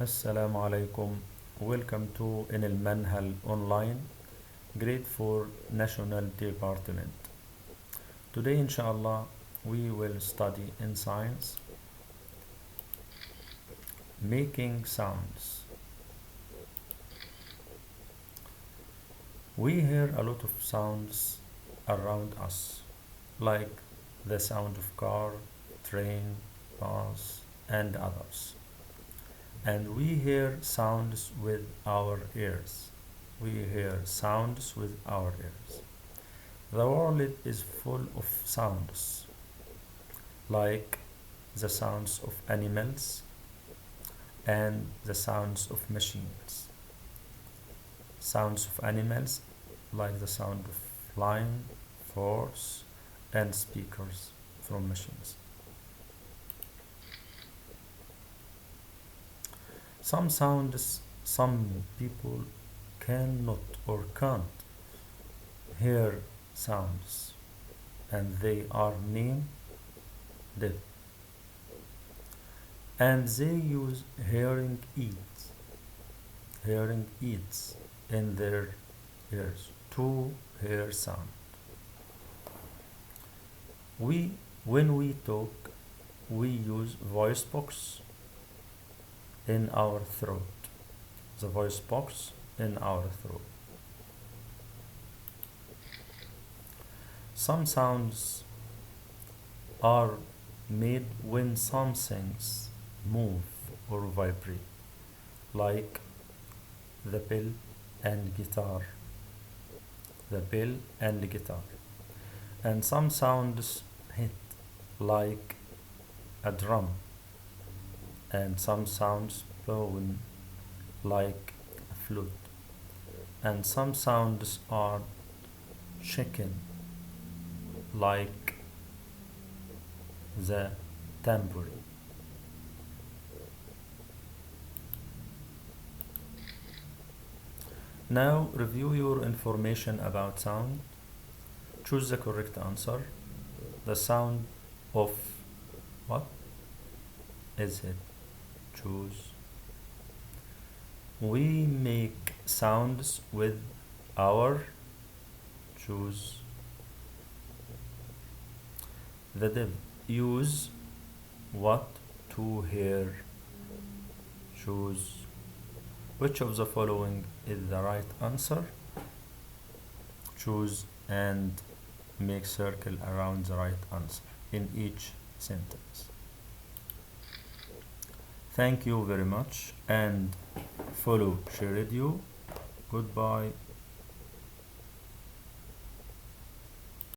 Assalamu alaikum. Welcome to In El Manhal Online, Grade 4 National Department. Today, inshallah, we will study in science making sounds. We hear a lot of sounds around us, like the sound of car, train, bus, and others. And we hear sounds with our ears. We hear sounds with our ears. The world is full of sounds, like the sounds of animals and the sounds of machines. Sounds of animals, like the sound of flying, force, and speakers from machines. Some sounds some people cannot or can't hear sounds, and they are named deaf, and they use hearing aids in their ears to hear sound. When we talk, we use voice box in our throat. The voice box in our throat. Some sounds are made when some things move or vibrate, like the bell and guitar. The bell and guitar. And some sounds hit, like a drum, and some sounds blown, like a flute, and some sounds are shaken, like the tambourine. Now review your information about sound. Choose the correct answer. The sound of what is it? Choose. We make sounds with our. Choose. The dev use what to hear. Choose. Which of the following is the right answer? Choose and make circle around the right answer in each sentence. Thank you very much and follow Share Radio. Goodbye.